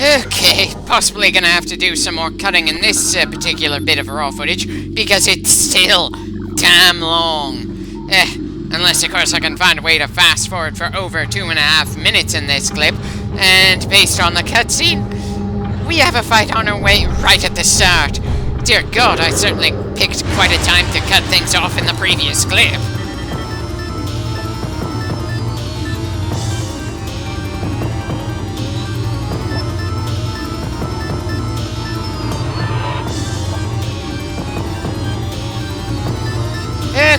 Okay, possibly gonna have to do some more cutting in this particular bit of raw footage, because it's still damn long. Unless, of course, I can find a way to fast forward for over 2.5 minutes in this clip, and based on the cutscene, we have a fight on our way right at the start. Dear God, I certainly picked quite a time to cut things off in the previous clip.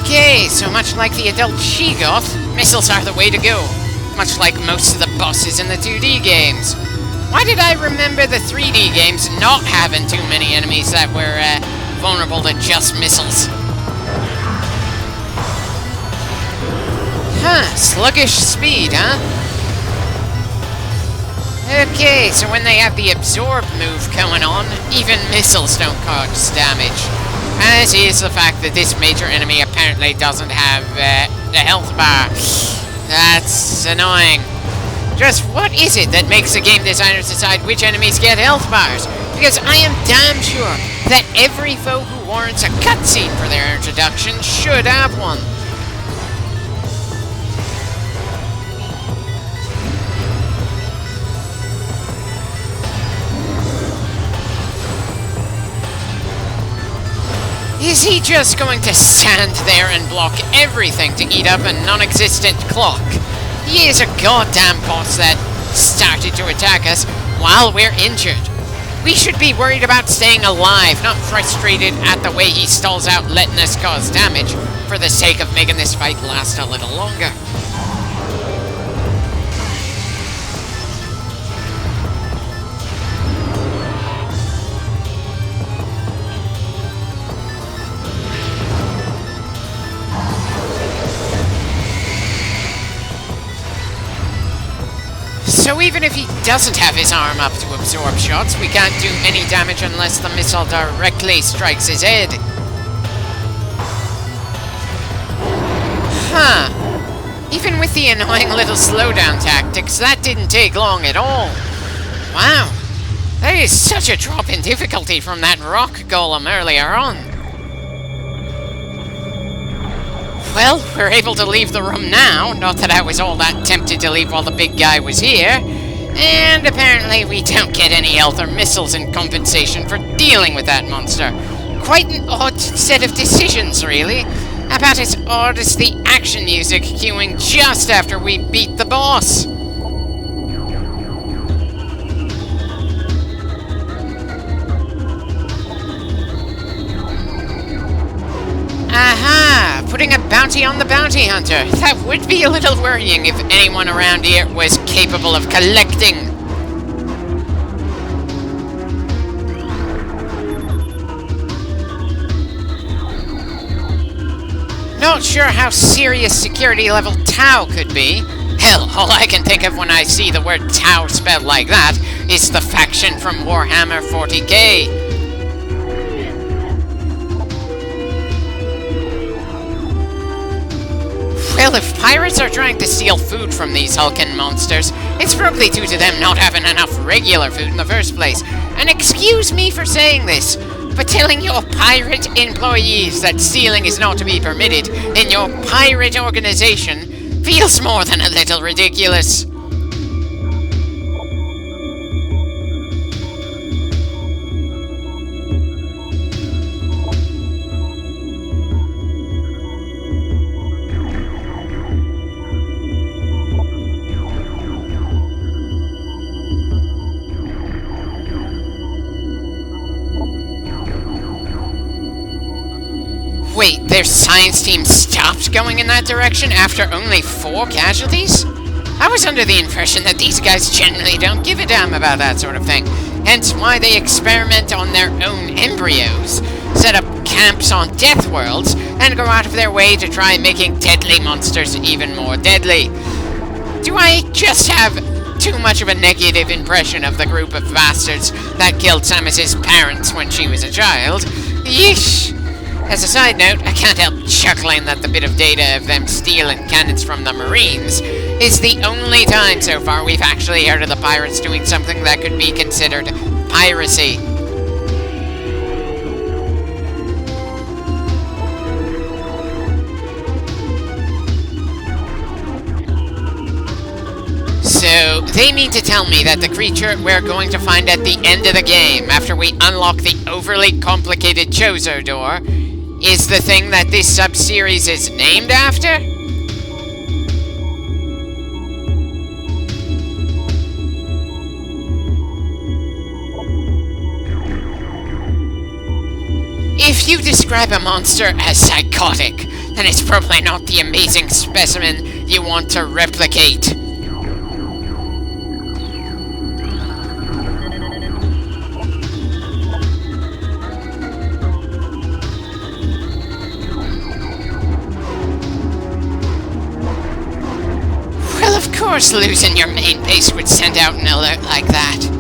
Okay, so much like the adult She-Goth, missiles are the way to go. Much like most of the bosses in the 2D games. Why did I remember the 3D games not having too many enemies that were vulnerable to just missiles? Sluggish speed, huh? Okay, so when they have the absorb move going on, even missiles don't cause damage. As is the fact that this major enemy apparently doesn't have a health bar. That's annoying. Just what is it that makes the game designers decide which enemies get health bars? Because I am damn sure that every foe who warrants a cutscene for their introduction should have one. Is he just going to stand there and block everything to eat up a non-existent clock? He is a goddamn boss that started to attack us while we're injured. We should be worried about staying alive, not frustrated at the way he stalls out letting us cause damage for the sake of making this fight last a little longer. So even if he doesn't have his arm up to absorb shots, we can't do any damage unless the missile directly strikes his head. Even with the annoying little slowdown tactics, that didn't take long at all. Wow. That is such a drop in difficulty from that rock golem earlier on. Well, we're able to leave the room now, not that I was all that tempted to leave while the big guy was here. And apparently we don't get any health or missiles in compensation for dealing with that monster. Quite an odd set of decisions, really. About as odd as the action music cueing just after we beat the boss. Aha! Putting a bounty on the bounty hunter. That would be a little worrying if anyone around here was capable of collecting. Not sure how serious security level Tau could be. Hell, all I can think of when I see the word Tau spelled like that is the faction from Warhammer 40k. Well, if pirates are trying to steal food from these hulking monsters, it's probably due to them not having enough regular food in the first place. And excuse me for saying this, but telling your pirate employees that stealing is not to be permitted in your pirate organization feels more than a little ridiculous. Wait, their science team stopped going in that direction after only 4 casualties? I was under the impression that these guys generally don't give a damn about that sort of thing, hence why they experiment on their own embryos, set up camps on death worlds, and go out of their way to try making deadly monsters even more deadly. Do I just have too much of a negative impression of the group of bastards that killed Samus's parents when she was a child? Yeesh! As a side note, I can't help chuckling that the bit of data of them stealing cannons from the Marines is the only time so far we've actually heard of the pirates doing something that could be considered piracy. So, they mean to tell me that the creature we're going to find at the end of the game, after we unlock the overly complicated Chozo door, is the thing that this sub-series is named after? If you describe a monster as psychotic, then it's probably not the amazing specimen you want to replicate. Well, of course losing your main base would send out an alert like that.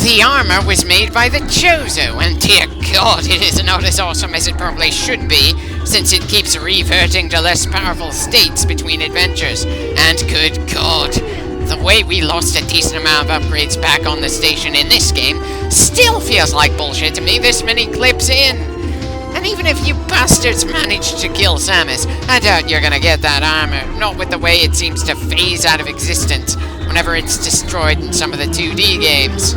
The armor was made by the Chozo, and dear God, it is not as awesome as it probably should be, since it keeps reverting to less powerful states between adventures. And good God, the way we lost a decent amount of upgrades back on the station in this game still feels like bullshit to me this many clips in. And even if you bastards managed to kill Samus, I doubt you're gonna get that armor, not with the way it seems to phase out of existence whenever it's destroyed in some of the 2D games.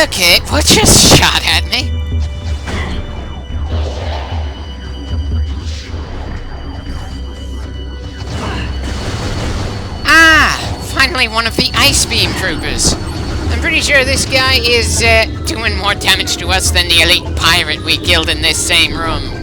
Okay, what just shot at me? Ah! Finally one of the Ice Beam Troopers. I'm pretty sure this guy is, doing more damage to us than the elite pirate we killed in this same room.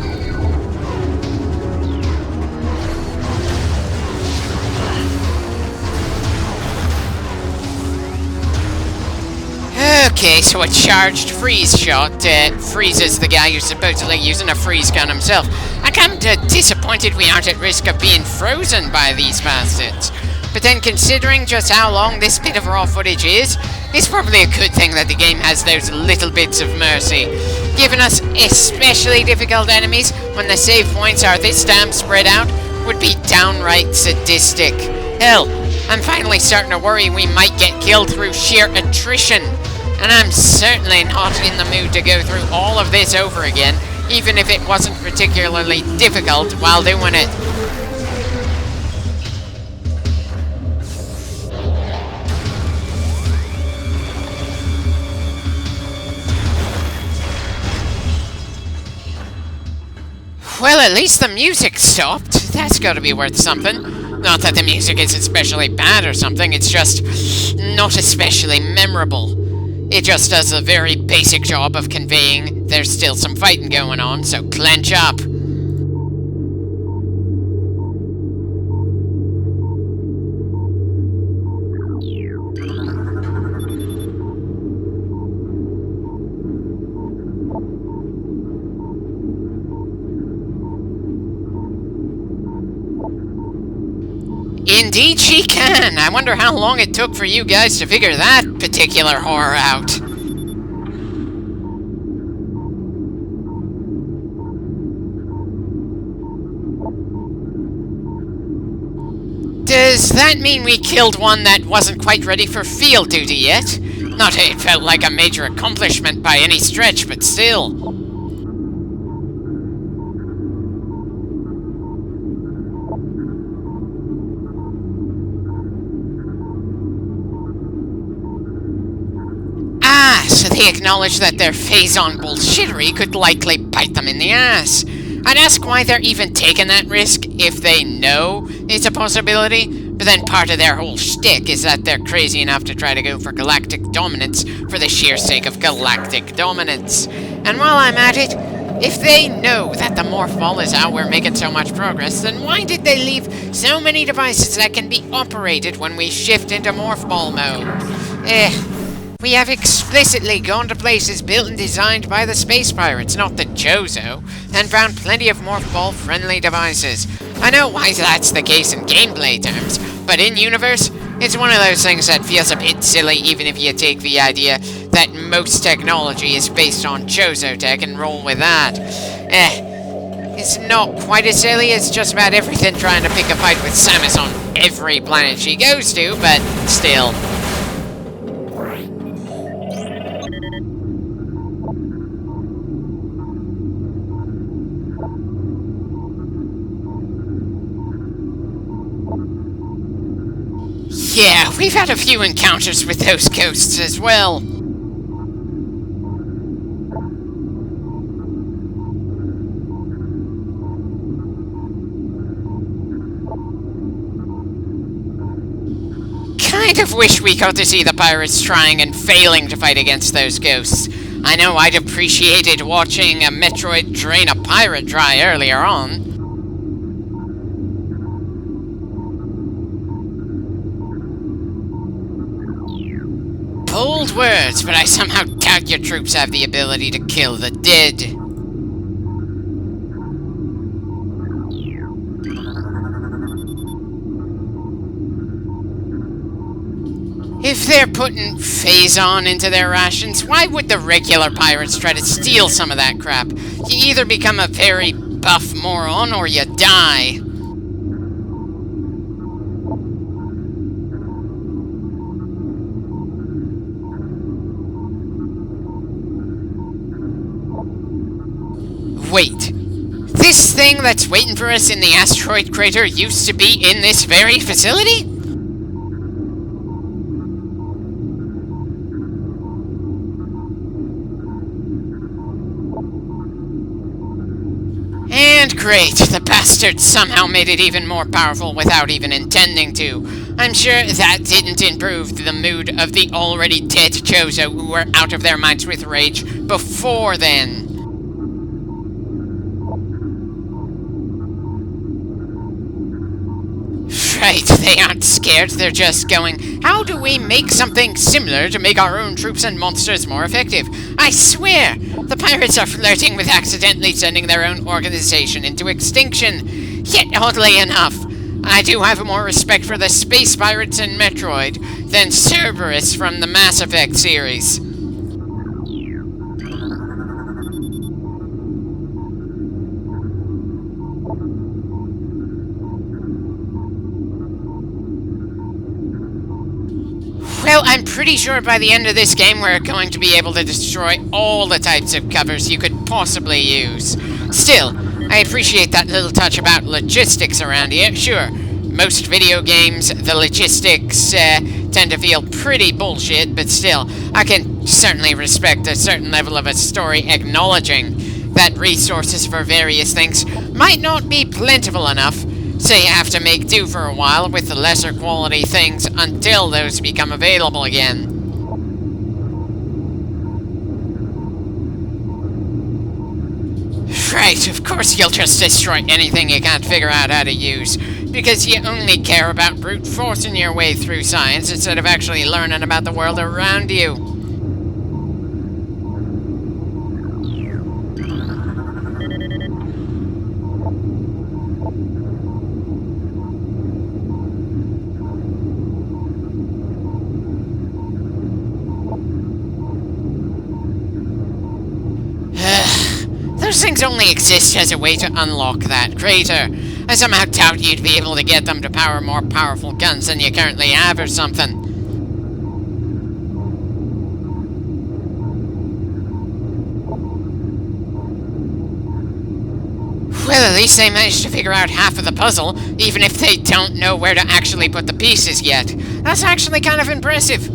Okay, so a charged freeze shot freezes the guy who's supposedly using a freeze gun himself. I'm kinda disappointed we aren't at risk of being frozen by these bastards. But then considering just how long this bit of raw footage is, it's probably a good thing that the game has those little bits of mercy. Giving us especially difficult enemies when the save points are this damn spread out would be downright sadistic. Hell, I'm finally starting to worry we might get killed through sheer attrition. And I'm certainly not in the mood to go through all of this over again, even if it wasn't particularly difficult while doing it. Well, at least the music stopped. That's gotta be worth something. Not that the music is especially bad or something, it's just not especially memorable. It just does a very basic job of conveying there's still some fighting going on, so clench up. Indeed she can! I wonder how long it took for you guys to figure that particular horror out. Does that mean we killed one that wasn't quite ready for field duty yet? Not that it felt like a major accomplishment by any stretch, but still. So they acknowledge that their phase-on bullshittery could likely bite them in the ass. I'd ask why they're even taking that risk if they know it's a possibility, but then part of their whole shtick is that they're crazy enough to try to go for galactic dominance for the sheer sake of galactic dominance. And while I'm at it, if they know that the morph ball is how we're making so much progress, then why did they leave so many devices that can be operated when we shift into morph ball mode? We have explicitly gone to places built and designed by the space pirates, not the Jozo, and found plenty of morph-ball-friendly devices. I know why that's the case in gameplay terms, but in universe, it's one of those things that feels a bit silly even if you take the idea that most technology is based on Jozo tech and roll with that. It's not quite as silly as just about everything trying to pick a fight with Samus on every planet she goes to, but still. Yeah, we've had a few encounters with those ghosts as well. Kind of wish we got to see the pirates trying and failing to fight against those ghosts. I know I'd appreciated watching a Metroid drain a pirate dry earlier on. Bold words, but I somehow doubt your troops have the ability to kill the dead. If they're putting Phazon into their rations, why would the regular pirates try to steal some of that crap? You either become a very buff moron or you die. Wait, this thing that's waiting for us in the asteroid crater used to be in this very facility? And great, the bastard somehow made it even more powerful without even intending to. I'm sure that didn't improve the mood of the already dead Jozo who were out of their minds with rage before then. Right, they aren't scared, they're just going, how do we make something similar to make our own troops and monsters more effective? I swear, the pirates are flirting with accidentally sending their own organization into extinction. Yet, oddly enough, I do have more respect for the space pirates in Metroid than Cerberus from the Mass Effect series. Well, I'm pretty sure by the end of this game we're going to be able to destroy all the types of covers you could possibly use. Still, I appreciate that little touch about logistics around here. Sure, most video games, the logistics tend to feel pretty bullshit, but still, I can certainly respect a certain level of a story acknowledging that resources for various things might not be plentiful enough, so you have to make do for a while with the lesser quality things until those become available again. Right, of course you'll just destroy anything you can't figure out how to use, because you only care about brute forcing your way through science instead of actually learning about the world around you. Those things only exist as a way to unlock that crater. I somehow doubt you'd be able to get them to power more powerful guns than you currently have or something. Well, at least they managed to figure out half of the puzzle, even if they don't know where to actually put the pieces yet. That's actually kind of impressive.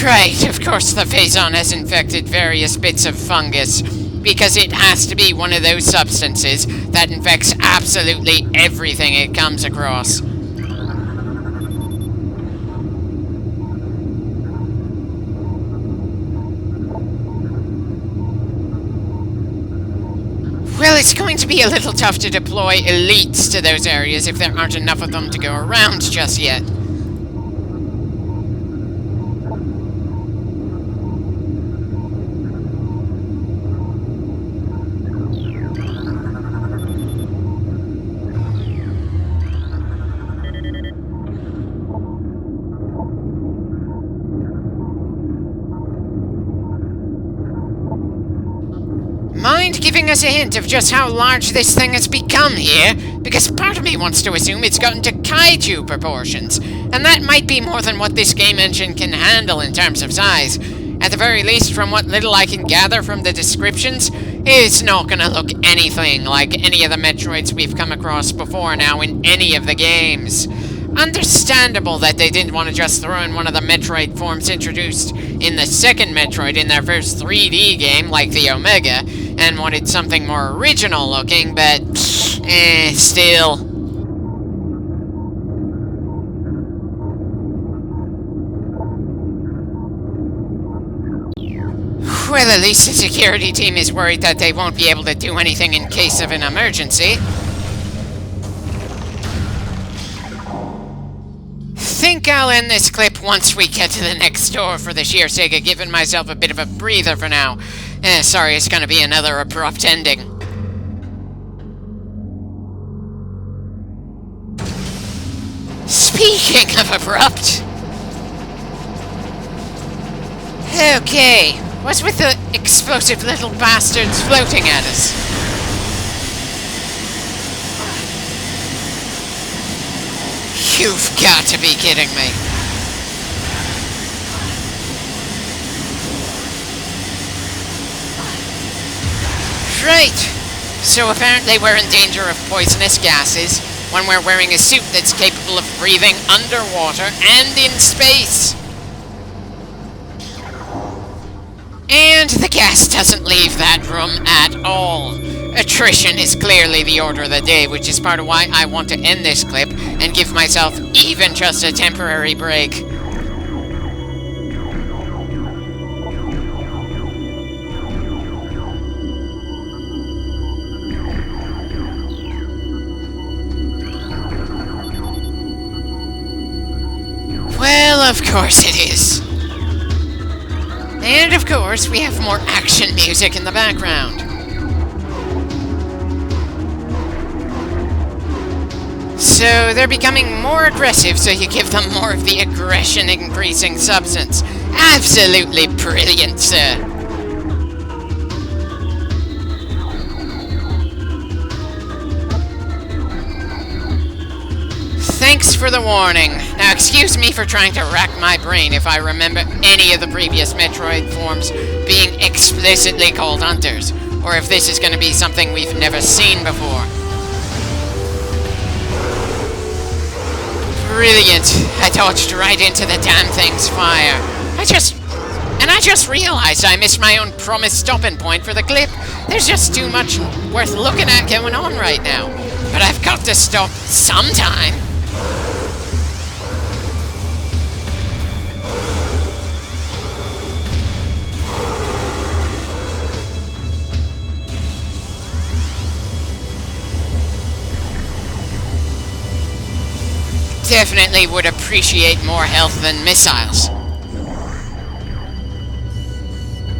Right, of course the Phazon has infected various bits of fungus, because it has to be one of those substances that infects absolutely everything it comes across. Well, it it's going to be a little tough to deploy elites to those areas if there aren't enough of them to go around just yet. Mind giving us a hint of just how large this thing has become here? Because part of me wants to assume it's gotten to kaiju proportions, and that might be more than what this game engine can handle in terms of size. At the very least, from what little I can gather from the descriptions, it's not gonna look anything like any of the Metroids we've come across before now in any of the games. Understandable that they didn't want to just throw in one of the Metroid forms introduced in the second Metroid in their first 3D game, like the Omega, and wanted something more original looking, but still. Well, at least the security team is worried that they won't be able to do anything in case of an emergency. Think I'll end this clip once we get to the next door for the sheer sake of giving myself a bit of a breather for now. Sorry, it's gonna be another abrupt ending. Speaking of abrupt... Okay, what's with the explosive little bastards floating at us? You've got to be kidding me. Right. So apparently we're in danger of poisonous gases when we're wearing a suit that's capable of breathing underwater and in space. And the gas doesn't leave that room at all. Attrition is clearly the order of the day, which is part of why I want to end this clip and give myself even just a temporary break. Well, of course it is. And of course, we have more action music in the background. So they're becoming more aggressive, so you give them more of the aggression-increasing substance. Absolutely brilliant, sir. Thanks for the warning. Now, excuse me for trying to rack my brain if I remember any of the previous Metroid forms being explicitly called hunters, or if this is going to be something we've never seen before. Brilliant. I dodged right into the damn thing's fire. I just realized I missed my own promised stopping point for the clip. There's just too much worth looking at going on right now. But I've got to stop sometime. Definitely would appreciate more health than missiles.